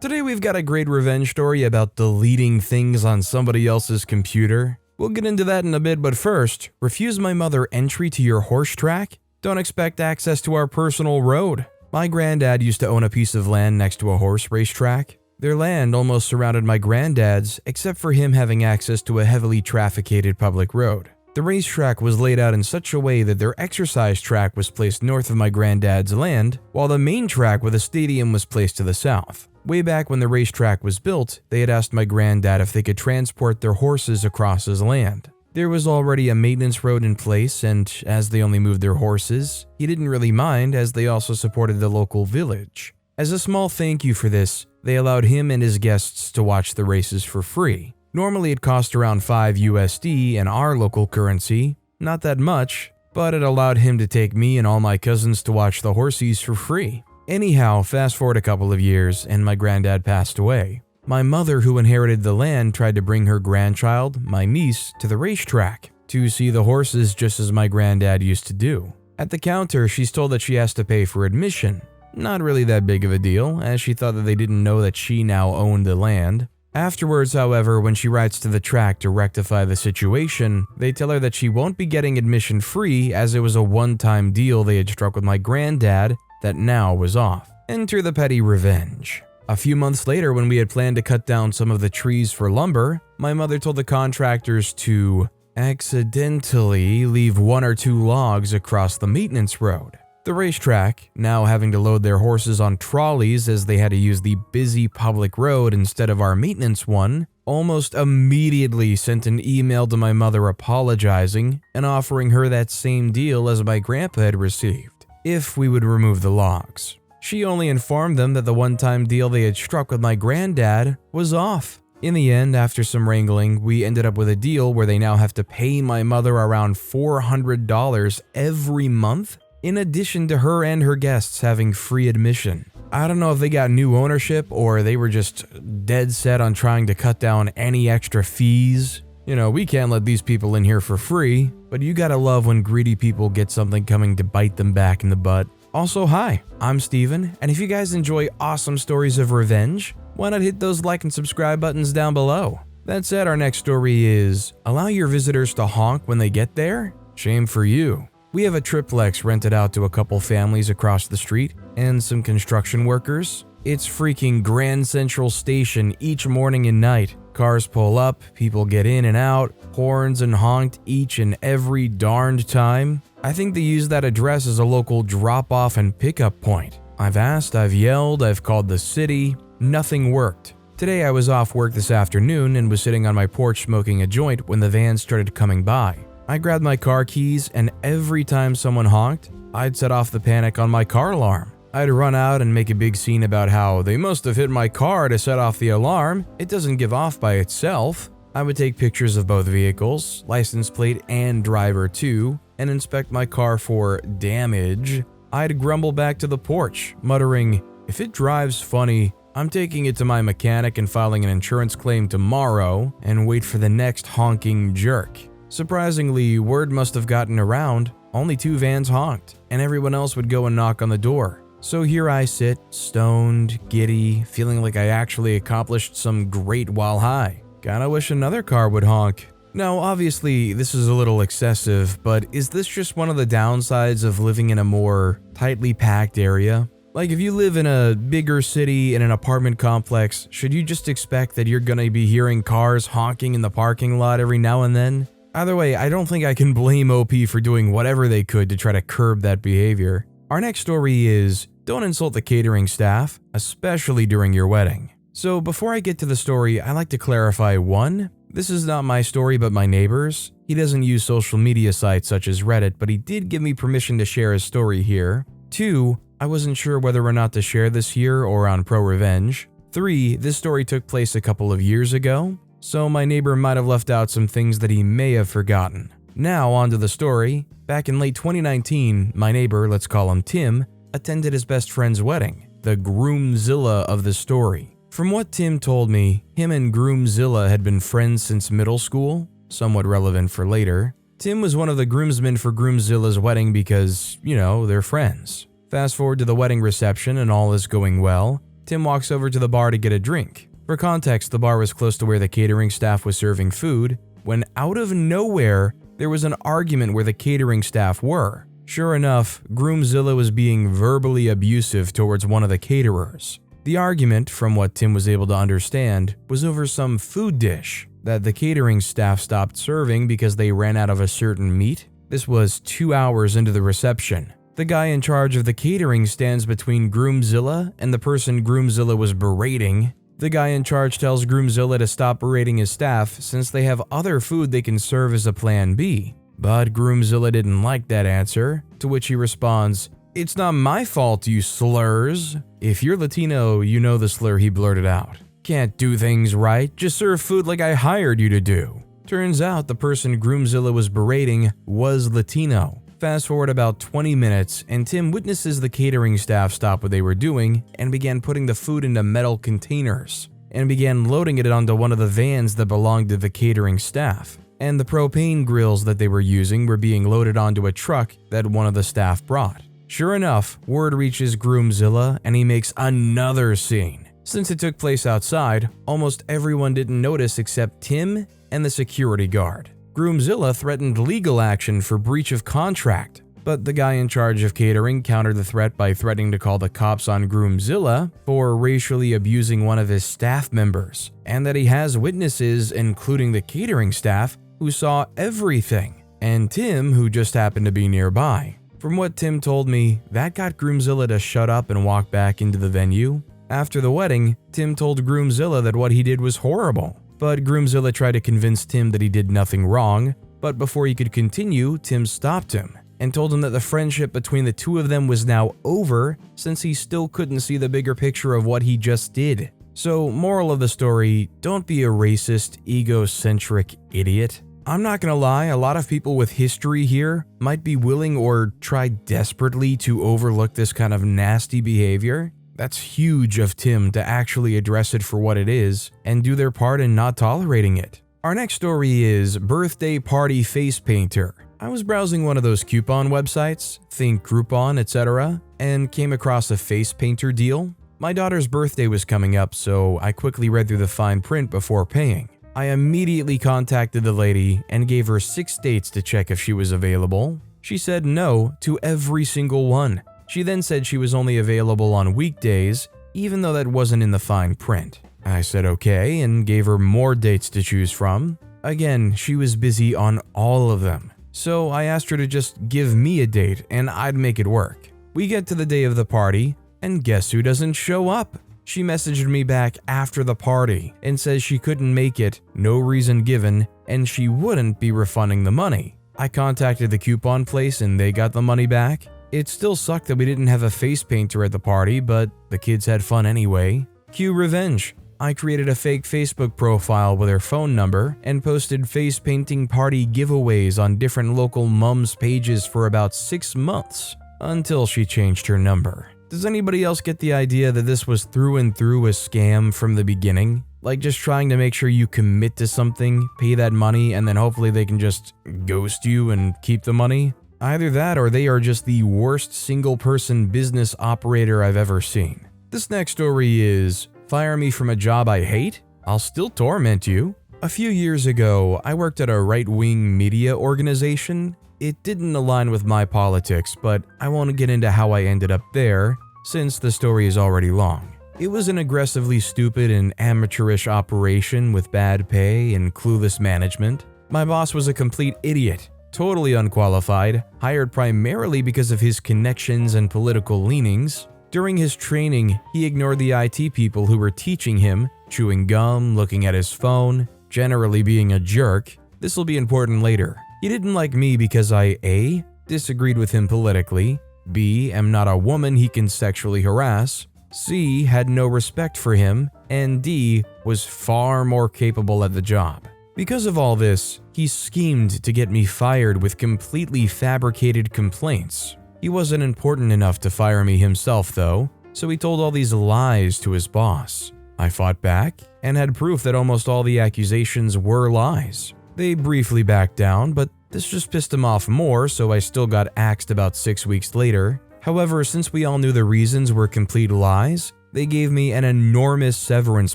Today we've got a great revenge story about deleting things on somebody else's computer. We'll get into that in a bit, but first, refuse my mother entry to your horse track? Don't expect access to our personal road. My granddad used to own a piece of land next to a horse racetrack. Their land almost surrounded my granddad's, except for him having access to a heavily trafficated public road. The racetrack was laid out in such a way that their exercise track was placed north of my granddad's land, while the main track with a stadium was placed to the south. Way back when the racetrack was built, they had asked my granddad if they could transport their horses across his land. There was already a maintenance road in place, and as they only moved their horses, he didn't really mind as they also supported the local village. As a small thank you for this, they allowed him and his guests to watch the races for free. Normally it cost around 5 USD in our local currency, not that much, but it allowed him to take me and all my cousins to watch the horsies for free. Anyhow, fast forward a couple of years and my granddad passed away. My mother, who inherited the land, tried to bring her grandchild, my niece, to the racetrack to see the horses just as my granddad used to do. At the counter, she's told that she has to pay for admission. Not really that big of a deal, as she thought that they didn't know that she now owned the land. Afterwards, however, when she rides to the track to rectify the situation, they tell her that she won't be getting admission free as it was a one-time deal they had struck with my granddad that now was off. Enter the petty revenge. A few months later, when we had planned to cut down some of the trees for lumber, my mother told the contractors to accidentally leave 1 or 2 logs across the maintenance road. The racetrack, now having to load their horses on trolleys as they had to use the busy public road instead of our maintenance one, almost immediately sent an email to my mother apologizing and offering her that same deal as my grandpa had received, if we would remove the logs. She only informed them that the one-time deal they had struck with my granddad was off. In the end, after some wrangling, we ended up with a deal where they now have to pay my mother around $400 every month, in addition to her and her guests having free admission. I don't know if they got new ownership or they were just dead set on trying to cut down any extra fees. You know, we can't let these people in here for free, but you gotta love when greedy people get something coming to bite them back in the butt. Also, hi, I'm Steven, and if you guys enjoy awesome stories of revenge, why not hit those like and subscribe buttons down below? That said, our next story is, allow your visitors to honk when they get there? Shame for you. We have a triplex rented out to a couple families across the street and some construction workers. It's freaking Grand Central Station each morning and night. Cars pull up, people get in and out, horns and honked each and every darned time. I think they use that address as a local drop-off and pickup point. I've asked, I've yelled, I've called the city, nothing worked. Today I was off work this afternoon and was sitting on my porch smoking a joint when the van started coming by. I grabbed my car keys and every time someone honked, I'd set off the panic on my car alarm. I'd run out and make a big scene about how they must have hit my car to set off the alarm. It doesn't give off by itself. I would take pictures of both vehicles, license plate and driver too, and inspect my car for damage. I'd grumble back to the porch, muttering, if it drives funny, I'm taking it to my mechanic and filing an insurance claim tomorrow and wait for the next honking jerk. Surprisingly, word must have gotten around. Only 2 vans honked, and everyone else would go and knock on the door. So here I sit, stoned, giddy, feeling like I actually accomplished some great while high. Kinda wish another car would honk. Now, obviously, this is a little excessive, but is this just one of the downsides of living in a more tightly packed area? Like, if you live in a bigger city in an apartment complex, should you just expect that you're gonna be hearing cars honking in the parking lot every now and then? Either way, I don't think I can blame OP for doing whatever they could to try to curb that behavior. Our next story is, don't insult the catering staff, especially during your wedding. So before I get to the story, I like to clarify 1, this is not my story but my neighbor's. He doesn't use social media sites such as Reddit, but he did give me permission to share his story here. 2, I wasn't sure whether or not to share this here or on ProRevenge. 3, this story took place a couple of years ago, so my neighbor might have left out some things that he may have forgotten. Now on to the story. Back in late 2019, my neighbor, let's call him Tim, attended his best friend's wedding, the groomzilla of the story. From what Tim told me, him and Groomzilla had been friends since middle school, somewhat relevant for later. Tim was one of the groomsmen for Groomzilla's wedding because, they're friends. Fast forward to the wedding reception and all is going well. Tim walks over to the bar to get a drink. For context, the bar was close to where the catering staff was serving food, when out of nowhere, there was an argument where the catering staff were. Sure enough, Groomzilla was being verbally abusive towards one of the caterers. The argument, from what Tim was able to understand, was over some food dish that the catering staff stopped serving because they ran out of a certain meat. This was 2 hours into the reception. The guy in charge of the catering stands between Groomzilla and the person Groomzilla was berating. The guy in charge tells Groomzilla to stop berating his staff since they have other food they can serve as a plan B. But Groomzilla didn't like that answer, to which he responds, "It's not my fault, you slurs." If you're Latino, you know the slur he blurted out. "Can't do things right, just serve food like I hired you to do." Turns out the person Groomzilla was berating was Latino. Fast forward about 20 minutes, and Tim witnesses the catering staff stop what they were doing and began putting the food into metal containers, and began loading it onto one of the vans that belonged to the catering staff. And the propane grills that they were using were being loaded onto a truck that one of the staff brought. Sure enough, word reaches Groomzilla and he makes another scene. Since it took place outside, almost everyone didn't notice except Tim and the security guard. Groomzilla threatened legal action for breach of contract, but the guy in charge of catering countered the threat by threatening to call the cops on Groomzilla for racially abusing one of his staff members, and that he has witnesses, including the catering staff, who saw everything, and Tim, who just happened to be nearby. From what Tim told me, that got Groomzilla to shut up and walk back into the venue. After the wedding, Tim told Groomzilla that what he did was horrible, but Groomzilla tried to convince Tim that he did nothing wrong, but before he could continue, Tim stopped him and told him that the friendship between the two of them was now over since he still couldn't see the bigger picture of what he just did. So, moral of the story, don't be a racist, egocentric idiot. I'm not gonna lie, a lot of people with history here might be willing or try desperately to overlook this kind of nasty behavior. That's huge of Tim to actually address it for what it is and do their part in not tolerating it. Our next story is Birthday Party Face Painter. I was browsing one of those coupon websites, think Groupon, etc., and came across a face painter deal. My daughter's birthday was coming up, so I quickly read through the fine print before paying. I immediately contacted the lady and gave her 6 dates to check if she was available. She said no to every single one. She then said she was only available on weekdays, even though that wasn't in the fine print. I said okay and gave her more dates to choose from. Again, she was busy on all of them. So I asked her to just give me a date and I'd make it work. We get to the day of the party, and guess who doesn't show up? She messaged me back after the party and says she couldn't make it, no reason given, and she wouldn't be refunding the money. I contacted the coupon place and they got the money back. It still sucked that we didn't have a face painter at the party, but the kids had fun anyway. Cue revenge. I created a fake Facebook profile with her phone number and posted face painting party giveaways on different local mums pages for about 6 months, until she changed her number. Does anybody else get the idea that this was through and through a scam from the beginning? Like just trying to make sure you commit to something, pay that money, and then hopefully they can just ghost you and keep the money? Either that or they are just the worst single-person business operator I've ever seen. This next story is, fire me from a job I hate? I'll still torment you. A few years ago, I worked at a right-wing media organization. It didn't align with my politics, but I won't get into how I ended up there, since the story is already long. It was an aggressively stupid and amateurish operation with bad pay and clueless management. My boss was a complete idiot, totally unqualified, hired primarily because of his connections and political leanings. During his training, he ignored the IT people who were teaching him, chewing gum, looking at his phone, generally being a jerk. This will be important later. He didn't like me because I A. disagreed with him politically, B. am not a woman he can sexually harass, C. had no respect for him, and D. was far more capable at the job. Because of all this, he schemed to get me fired with completely fabricated complaints. He wasn't important enough to fire me himself though, so he told all these lies to his boss. I fought back and had proof that almost all the accusations were lies. They briefly backed down, but this just pissed him off more, so I still got axed about 6 weeks later. However, since we all knew the reasons were complete lies, They gave me an enormous severance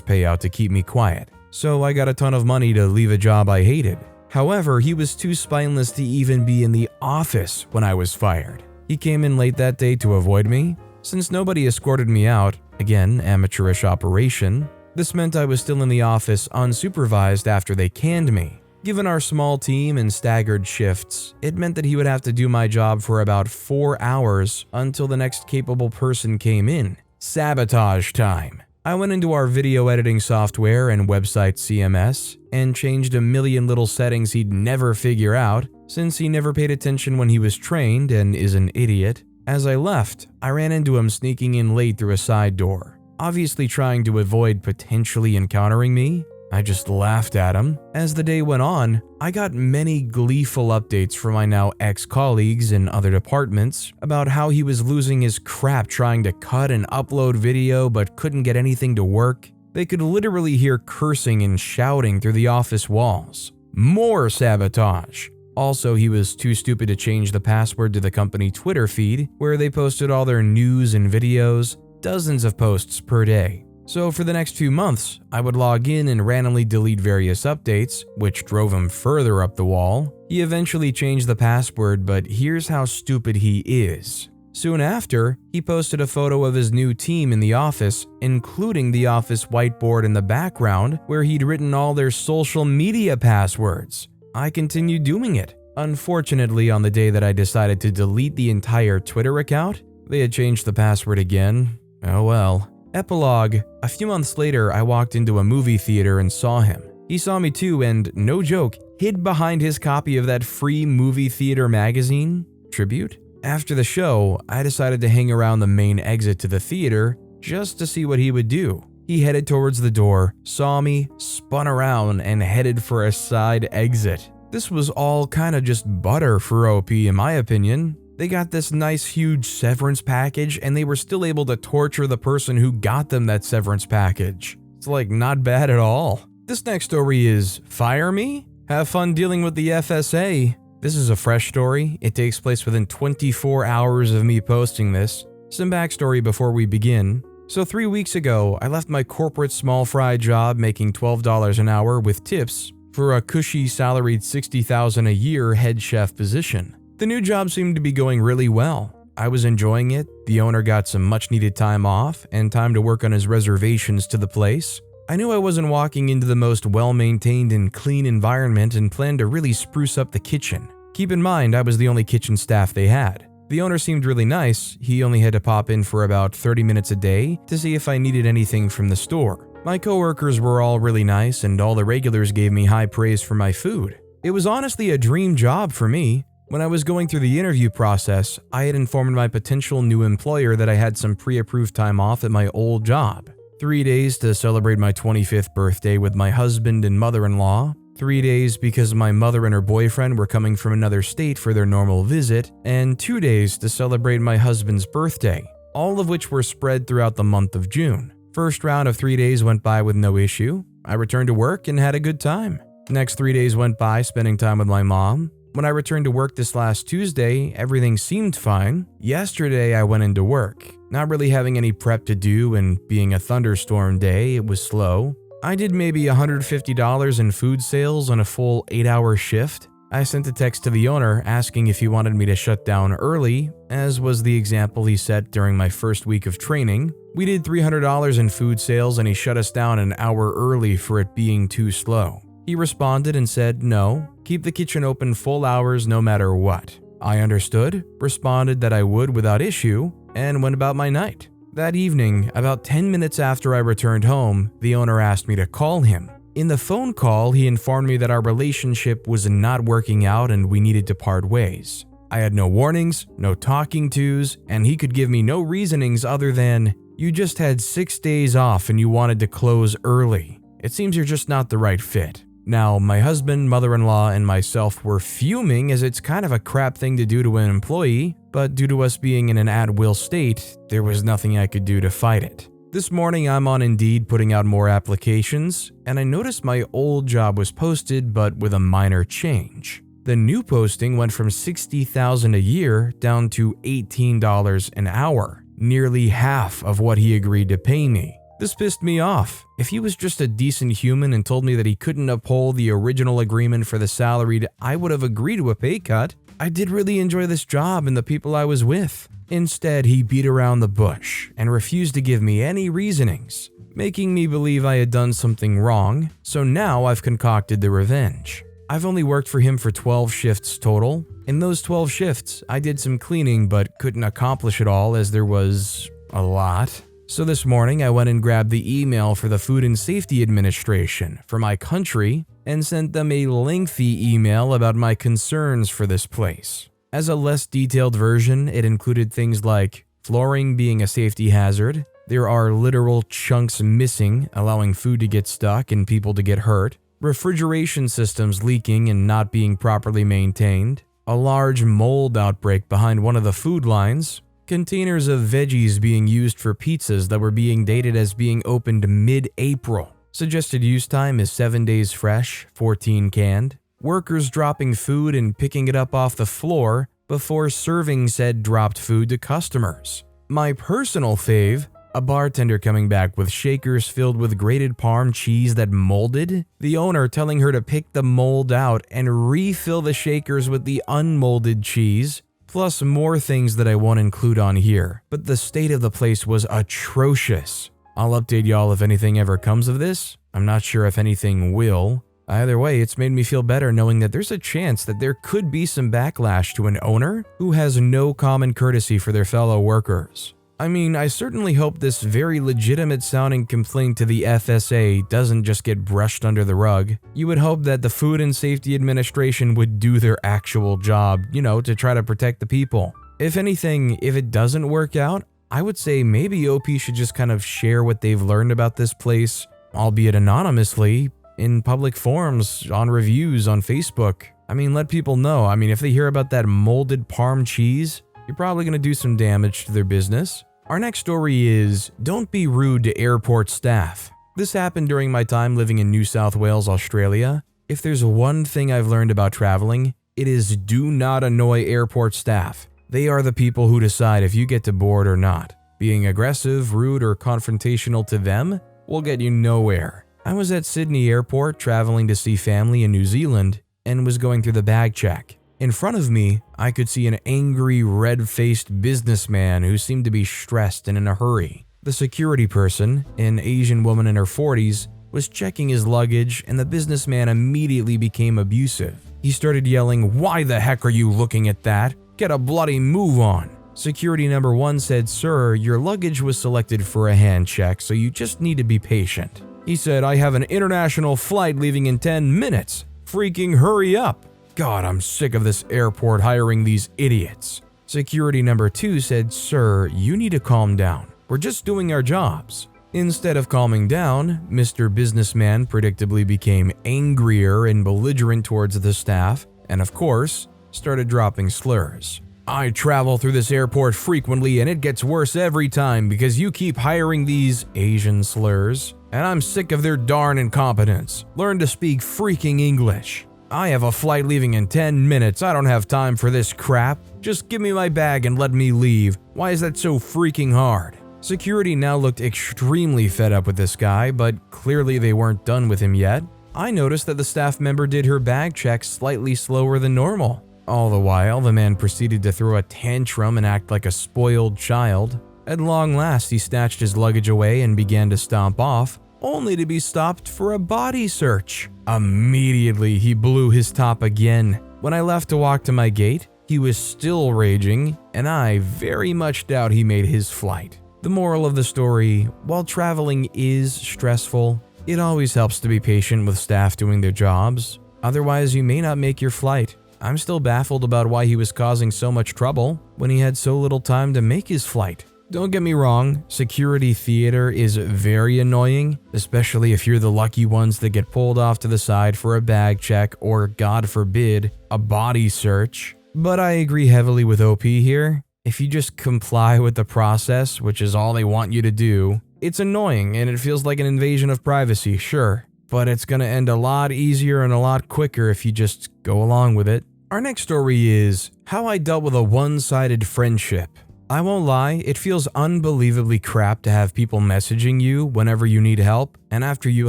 payout to keep me quiet, so I got a ton of money to leave a job I hated. However, he was too spineless to even be in the office when I was fired. He came in late that day to avoid me. Since nobody escorted me out, again, amateurish operation, this meant I was still in the office unsupervised after they canned me. Given our small team and staggered shifts, it meant that he would have to do my job for about 4 hours until the next capable person came in. Sabotage time. I went into our video editing software and website CMS and changed a million little settings he'd never figure out since he never paid attention when he was trained and is an idiot. As I left, I ran into him sneaking in late through a side door, obviously trying to avoid potentially encountering me. I just laughed at him. As the day went on, I got many gleeful updates from my now ex-colleagues in other departments about how he was losing his crap trying to cut and upload video but couldn't get anything to work. They could literally hear cursing and shouting through the office walls. More sabotage. Also, he was too stupid to change the password to the company Twitter feed, where they posted all their news and videos, dozens of posts per day. So for the next 2 months, I would log in and randomly delete various updates, which drove him further up the wall. He eventually changed the password, but here's how stupid he is. Soon after, he posted a photo of his new team in the office, including the office whiteboard in the background where he'd written all their social media passwords. I continued doing it. Unfortunately, on the day that I decided to delete the entire Twitter account, they had changed the password again. Oh well. Epilogue. A few months later, I walked into a movie theater and saw him. He saw me too and, no joke, hid behind his copy of that free movie theater magazine, Tribute. After the show, I decided to hang around the main exit to the theater just to see what he would do. He headed towards the door, saw me, spun around, and headed for a side exit. This was all kinda just butter for OP in my opinion. They got this nice huge severance package and they were still able to torture the person who got them that severance package. It's like not bad at all. This next story is Fire Me? Have fun dealing with the FSA. This is a fresh story. It takes place within 24 hours of me posting this. Some backstory before we begin. So 3 weeks ago, I left my corporate small fry job making $12 an hour with tips for a cushy salaried $60,000 a year head chef position. The new job seemed to be going really well. I was enjoying it, the owner got some much needed time off and time to work on his reservations to the place. I knew I wasn't walking into the most well-maintained and clean environment and planned to really spruce up the kitchen. Keep in mind, I was the only kitchen staff they had. The owner seemed really nice, he only had to pop in for about 30 minutes a day to see if I needed anything from the store. My coworkers were all really nice and all the regulars gave me high praise for my food. It was honestly a dream job for me. When I was going through the interview process, I had informed my potential new employer that I had some pre-approved time off at my old job. 3 days to celebrate my 25th birthday with my husband and mother-in-law, 3 days because my mother and her boyfriend were coming from another state for their normal visit, and 2 days to celebrate my husband's birthday, all of which were spread throughout the month of June. First round of 3 days went by with no issue. I returned to work and had a good time. Next 3 days went by spending time with my mom. When I returned to work this last Tuesday, everything seemed fine. Yesterday, I went into work. Not really having any prep to do and being a thunderstorm day, it was slow. I did maybe $150 in food sales on a full 8-hour shift. I sent a text to the owner asking if he wanted me to shut down early, as was the example he set during my first week of training. We did $300 in food sales and he shut us down an hour early for it being too slow. He responded and said, no, keep the kitchen open full hours no matter what. I understood, responded that I would without issue, and went about my night. That evening, about 10 minutes after I returned home, the owner asked me to call him. In the phone call, he informed me that our relationship was not working out and we needed to part ways. I had no warnings, no talking tos, and he could give me no reasonings other than, you just had 6 days off and you wanted to close early. It seems you're just not the right fit. Now, my husband, mother-in-law, and myself were fuming as it's kind of a crap thing to do to an employee, but due to us being in an at-will state, there was nothing I could do to fight it. This morning, I'm on Indeed putting out more applications, and I noticed my old job was posted but with a minor change. The new posting went from $60,000 a year down to $18 an hour. nearly half of what he agreed to pay me. This pissed me off. If he was just a decent human and told me that he couldn't uphold the original agreement for the salaried, I would have agreed to a pay cut. I did really enjoy this job and the people I was with. Instead, he beat around the bush and refused to give me any reasonings, making me believe I had done something wrong, so now I've concocted the revenge. I've only worked for him for 12 shifts total. In those 12 shifts, I did some cleaning but couldn't accomplish it all as there was a lot. So this morning, I went and grabbed the email for the Food and Safety Administration for my country and sent them a lengthy email about my concerns for this place. As a less detailed version, it included things like flooring being a safety hazard, there are literal chunks missing, allowing food to get stuck and people to get hurt, refrigeration systems leaking and not being properly maintained, a large mold outbreak behind one of the food lines, containers of veggies being used for pizzas that were being dated as being opened mid-April. Suggested use time is 7 days fresh, 14 canned. Workers dropping food and picking it up off the floor before serving said dropped food to customers. My personal fave, a bartender coming back with shakers filled with grated Parm cheese that molded, the owner telling her to pick the mold out and refill the shakers with the unmolded cheese, plus more things that I won't include on here, but the state of the place was atrocious. I'll update y'all if anything ever comes of this. I'm not sure if anything will. Either way, it's made me feel better knowing that there's a chance that there could be some backlash to an owner who has no common courtesy for their fellow workers. I mean, I certainly hope this very legitimate sounding complaint to the FSA doesn't just get brushed under the rug. You would hope that the Food and Safety Administration would do their actual job, to try to protect the people. If anything, if it doesn't work out, I would say maybe OP should just kind of share what they've learned about this place, albeit anonymously, in public forums, on reviews, on Facebook. Let people know. If they hear about that molded Parm cheese, you're probably going to do some damage to their business. Our next story is, don't be rude to airport staff. This happened during my time living in New South Wales, Australia. If there's one thing I've learned about traveling, it is do not annoy airport staff. They are the people who decide if you get to board or not. Being aggressive, rude, or confrontational to them will get you nowhere. I was at Sydney Airport traveling to see family in New Zealand and was going through the bag check. In front of me, I could see an angry, red-faced businessman who seemed to be stressed and in a hurry. The security person, an Asian woman in her 40s, was checking his luggage and the businessman immediately became abusive. He started yelling, "Why the heck are you looking at that? Get a bloody move on." Security number 1 said, "Sir, your luggage was selected for a hand check, so you just need to be patient." He said, "I have an international flight leaving in 10 minutes. Freaking hurry up." God, I'm sick of this airport hiring these idiots. Security number 2 said, "Sir, you need to calm down. We're just doing our jobs." Instead of calming down, Mr. Businessman predictably became angrier and belligerent towards the staff, and of course, started dropping slurs. "I travel through this airport frequently and it gets worse every time because you keep hiring these Asian slurs, and I'm sick of their darn incompetence. Learn to speak freaking English. I have a flight leaving in 10 minutes. I don't have time for this crap. Just give me my bag and let me leave. Why is that so freaking hard?" Security now looked extremely fed up with this guy, but clearly they weren't done with him yet. I noticed that the staff member did her bag check slightly slower than normal. All the while, the man proceeded to throw a tantrum and act like a spoiled child. At long last, he snatched his luggage away and began to stomp off, only to be stopped for a body search. Immediately, he blew his top again. When I left to walk to my gate, he was still raging, and I very much doubt he made his flight. The moral of the story, while traveling is stressful, it always helps to be patient with staff doing their jobs. Otherwise, you may not make your flight. I'm still baffled about why he was causing so much trouble when he had so little time to make his flight. Don't get me wrong, security theater is very annoying, especially if you're the lucky ones that get pulled off to the side for a bag check or, God forbid, a body search. But I agree heavily with OP here. If you just comply with the process, which is all they want you to do, it's annoying and it feels like an invasion of privacy, sure. But it's gonna end a lot easier and a lot quicker if you just go along with it. Our next story is how I dealt with a one-sided friendship. I won't lie, it feels unbelievably crap to have people messaging you whenever you need help, and after you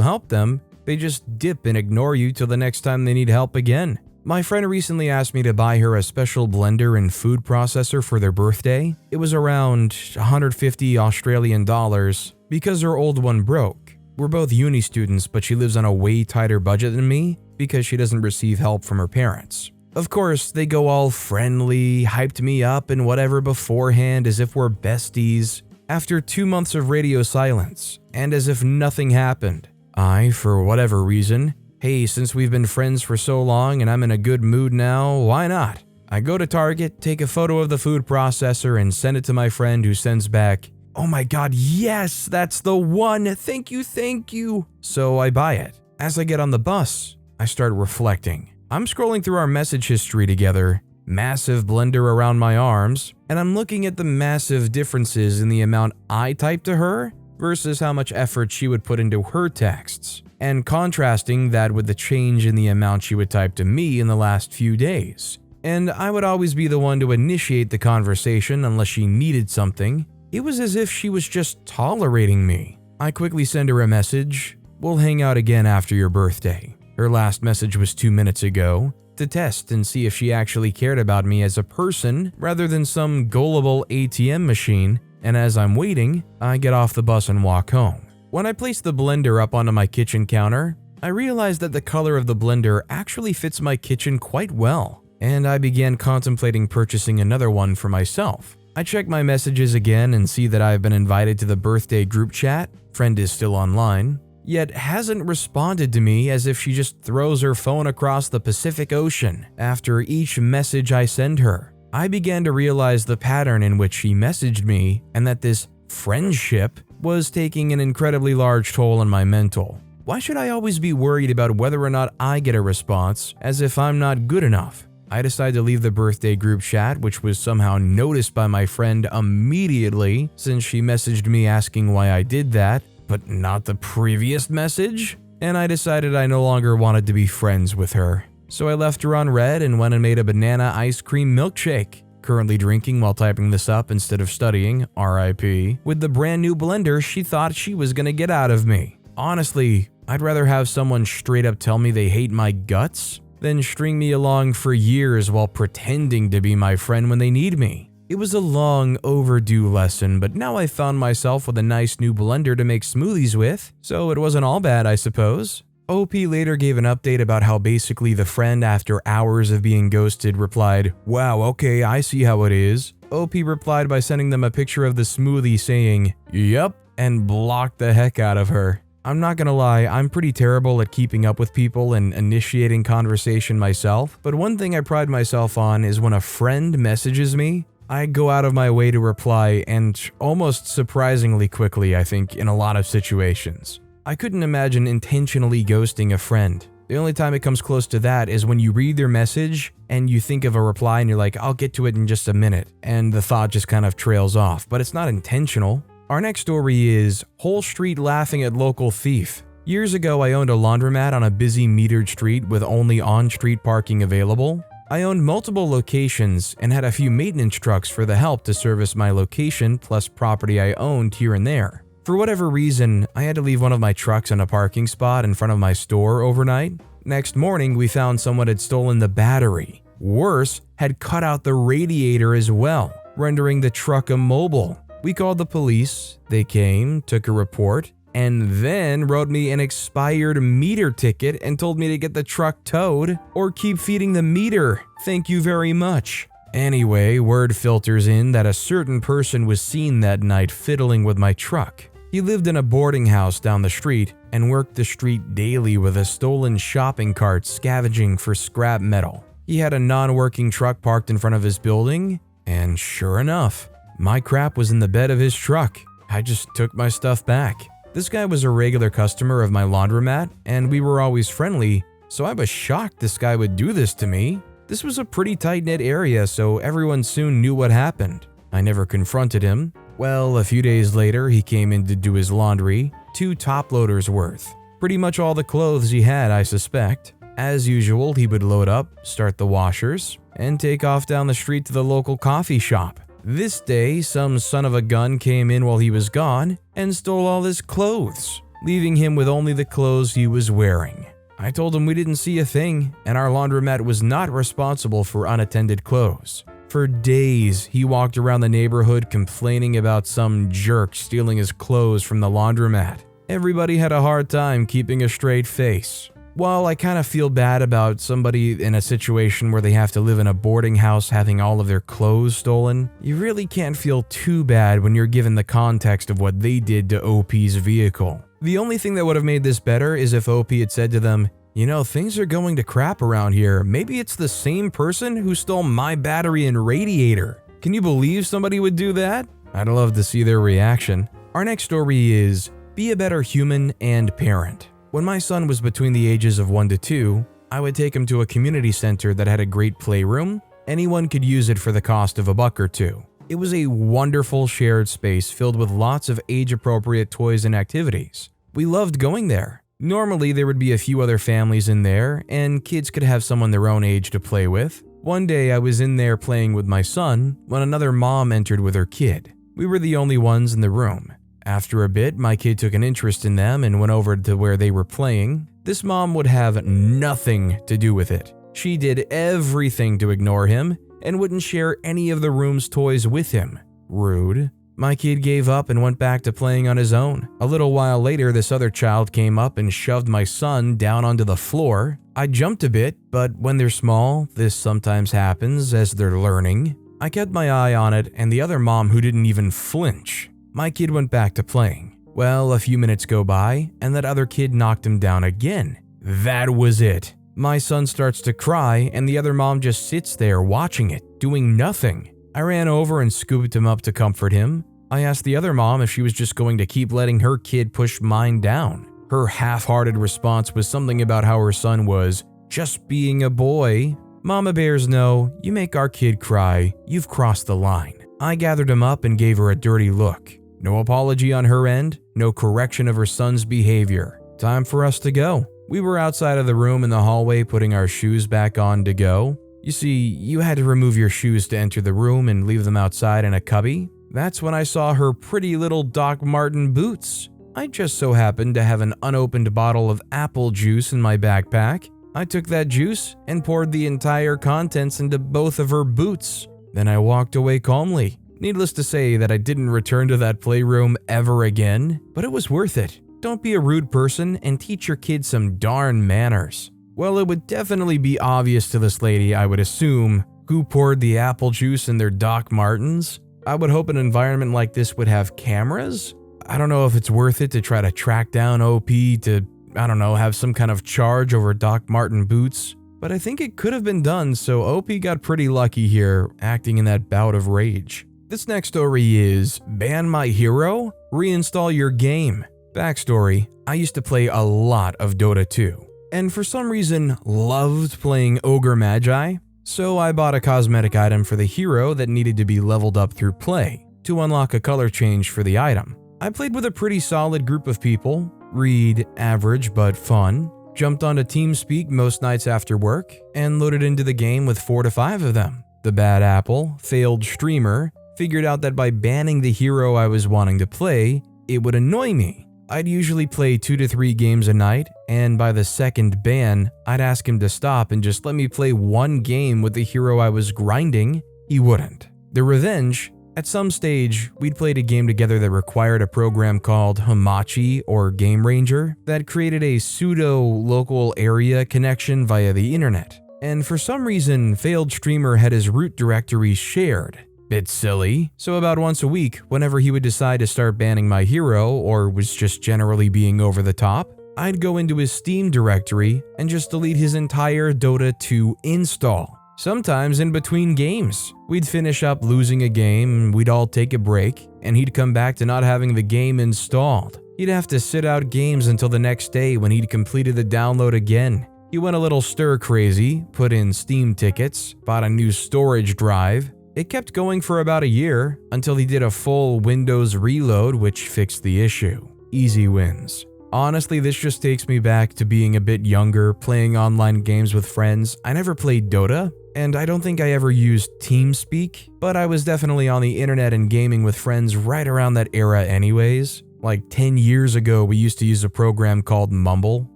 help them, they just dip and ignore you till the next time they need help again. My friend recently asked me to buy her a special blender and food processor for their birthday. It was around 150 Australian dollars because her old one broke. We're both uni students, but she lives on a way tighter budget than me because she doesn't receive help from her parents. Of course, they go all friendly, hyped me up and whatever beforehand as if we're besties. After 2 months of radio silence, and as if nothing happened, I, for whatever reason, hey, since we've been friends for so long and I'm in a good mood now, why not? I go to Target, take a photo of the food processor and send it to my friend who sends back, "Oh my god, yes, that's the one, thank you. So I buy it. As I get on the bus, I start reflecting. I'm scrolling through our message history together, massive blender around my arms, and I'm looking at the massive differences in the amount I type to her versus how much effort she would put into her texts, and contrasting that with the change in the amount she would type to me in the last few days. And I would always be the one to initiate the conversation unless she needed something. It was as if she was just tolerating me. I quickly send her a message, "We'll hang out again after your birthday." Her last message was 2 minutes ago, to test and see if she actually cared about me as a person rather than some gullible ATM machine, and as I'm waiting, I get off the bus and walk home. When I place the blender up onto my kitchen counter, I realize that the color of the blender actually fits my kitchen quite well, and I began contemplating purchasing another one for myself. I check my messages again and see that I've been invited to the birthday group chat, friend is still online, yet hasn't responded to me, as if she just throws her phone across the Pacific Ocean after each message I send her. I began to realize the pattern in which she messaged me and that this friendship was taking an incredibly large toll on my mental. Why should I always be worried about whether or not I get a response, as if I'm not good enough? I decided to leave the birthday group chat, which was somehow noticed by my friend immediately since she messaged me asking why I did that, but not the previous message, and I decided I no longer wanted to be friends with her. So I left her on red and went and made a banana ice cream milkshake, currently drinking while typing this up instead of studying, RIP, with the brand new blender she thought she was gonna get out of me. Honestly, I'd rather have someone straight up tell me they hate my guts than string me along for years while pretending to be my friend when they need me. It was a long overdue lesson, but now I found myself with a nice new blender to make smoothies with, so it wasn't all bad, I suppose. OP later gave an update about how basically the friend, after hours of being ghosted, replied, "Wow, okay, I see how it is." OP replied by sending them a picture of the smoothie saying, "Yup," and blocked the heck out of her. I'm not gonna lie, I'm pretty terrible at keeping up with people and initiating conversation myself, but one thing I pride myself on is when a friend messages me, I go out of my way to reply, and almost surprisingly quickly, I think, in a lot of situations. I couldn't imagine intentionally ghosting a friend. The only time it comes close to that is when you read their message and you think of a reply and you're like, "I'll get to it in just a minute," and the thought just kind of trails off, but it's not intentional. Our next story is Whole Street Laughing at Local Thief. Years ago, I owned a laundromat on a busy metered street with only on-street parking available. I owned multiple locations and had a few maintenance trucks for the help to service my location plus property I owned here and there. For whatever reason, I had to leave one of my trucks in a parking spot in front of my store overnight. Next morning, we found someone had stolen the battery. Worse, had cut out the radiator as well, rendering the truck immobile. We called the police, they came, took a report, and then wrote me an expired meter ticket and told me to get the truck towed or keep feeding the meter. Thank you very much. Anyway, word filters in that a certain person was seen that night fiddling with my truck. He lived in a boarding house down the street and worked the street daily with a stolen shopping cart scavenging for scrap metal. He had a non-working truck parked in front of his building, and sure enough, my crap was in the bed of his truck. I just took my stuff back. This guy was a regular customer of my laundromat, and we were always friendly, so I was shocked this guy would do this to me. This was a pretty tight-knit area, so everyone soon knew what happened. I never confronted him. Well, a few days later, he came in to do his laundry, 2 top loaders worth. Pretty much all the clothes he had, I suspect. As usual, he would load up, start the washers, and take off down the street to the local coffee shop. This day, some son of a gun came in while he was gone and stole all his clothes, leaving him with only the clothes he was wearing. I told him we didn't see a thing, and our laundromat was not responsible for unattended clothes. For days, he walked around the neighborhood complaining about some jerk stealing his clothes from the laundromat. Everybody had a hard time keeping a straight face. While I kind of feel bad about somebody in a situation where they have to live in a boarding house having all of their clothes stolen, you really can't feel too bad when you're given the context of what they did to OP's vehicle. The only thing that would have made this better is if OP had said to them, "You know, things are going to crap around here. Maybe it's the same person who stole my battery and radiator." Can you believe somebody would do that? I'd love to see their reaction. Our next story is, be a better human and parent. When my son was between the ages of 1 to 2, I would take him to a community center that had a great playroom. Anyone could use it for the cost of $1 or $2. It was a wonderful shared space filled with lots of age-appropriate toys and activities. We loved going there. Normally, there would be a few other families in there, and kids could have someone their own age to play with. One day, I was in there playing with my son when another mom entered with her kid. We were the only ones in the room. After a bit, my kid took an interest in them and went over to where they were playing. This mom would have nothing to do with it. She did everything to ignore him and wouldn't share any of the room's toys with him. Rude. My kid gave up and went back to playing on his own. A little while later, this other child came up and shoved my son down onto the floor. I jumped a bit, but when they're small, this sometimes happens as they're learning. I kept my eye on it and the other mom who didn't even flinch. My kid went back to playing. Well, a few minutes go by and that other kid knocked him down again. That was it. My son starts to cry and the other mom just sits there watching it, doing nothing. I ran over and scooped him up to comfort him. I asked the other mom if she was just going to keep letting her kid push mine down. Her half-hearted response was something about how her son was just being a boy. Mama bears know, you make our kid cry, you've crossed the line. I gathered him up and gave her a dirty look. No apology on her end, no correction of her son's behavior. Time for us to go. We were outside of the room in the hallway putting our shoes back on to go. You see, you had to remove your shoes to enter the room and leave them outside in a cubby. That's when I saw her pretty little Doc Marten boots. I just so happened to have an unopened bottle of apple juice in my backpack. I took that juice and poured the entire contents into both of her boots. Then I walked away calmly. Needless to say that I didn't return to that playroom ever again, but it was worth it. Don't be a rude person and teach your kids some darn manners. Well, it would definitely be obvious to this lady, I would assume, who poured the apple juice in their Doc Martens. I would hope an environment like this would have cameras. I don't know if it's worth it to try to track down OP to, have some kind of charge over Doc Marten boots. But I think it could have been done, so OP got pretty lucky here, acting in that bout of rage. This next story is, ban my hero? Reinstall your game. Backstory, I used to play a lot of Dota 2, and for some reason loved playing Ogre Magi, so I bought a cosmetic item for the hero that needed to be leveled up through play to unlock a color change for the item. I played with a pretty solid group of people, read average but fun, jumped onto TeamSpeak most nights after work, and loaded into the game with 4 to 5 of them. The bad apple, failed streamer, figured out that by banning the hero I was wanting to play, it would annoy me. I'd usually play 2 to 3 games a night, and by the second ban, I'd ask him to stop and just let me play 1 game with the hero I was grinding. He wouldn't. The revenge, at some stage, we'd played a game together that required a program called Hamachi or Game Ranger that created a pseudo-local area connection via the internet. And for some reason, failed streamer had his root directory shared. Bit silly. So about once a week, whenever he would decide to start banning my hero or was just generally being over the top, I'd go into his Steam directory and just delete his entire Dota 2 install. Sometimes in between games, we'd finish up losing a game, we'd all take a break, and he'd come back to not having the game installed. He'd have to sit out games until the next day when he'd completed the download again. He went a little stir crazy, put in Steam tickets, bought a new storage drive. It kept going for about a year until he did a full Windows reload, which fixed the issue. Easy wins. Honestly, this just takes me back to being a bit younger, playing online games with friends. I never played Dota, and I don't think I ever used TeamSpeak, but I was definitely on the internet and gaming with friends right around that era anyways. Like 10 years ago, we used to use a program called Mumble,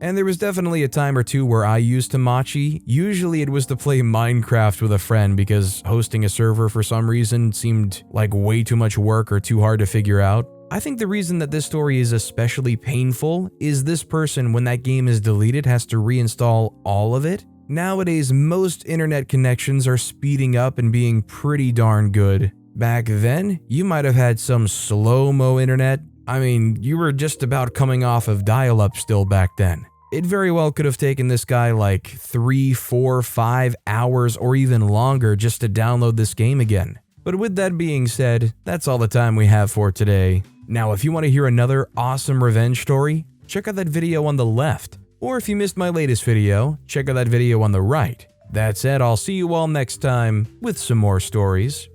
and there was definitely a time or two where I used Hamachi. Usually it was to play Minecraft with a friend because hosting a server for some reason seemed like way too much work or too hard to figure out. I think the reason that this story is especially painful is this person, when that game is deleted, has to reinstall all of it. Nowadays, most internet connections are speeding up and being pretty darn good. Back then, you might have had some slow-mo internet. I mean, you were just about coming off of dial-up still back then. It very well could have taken this guy like 3, 4, 5 hours or even longer just to download this game again. But with that being said, that's all the time we have for today. Now, if you want to hear another awesome revenge story, check out that video on the left. Or if you missed my latest video, check out that video on the right. That said, I'll see you all next time with some more stories.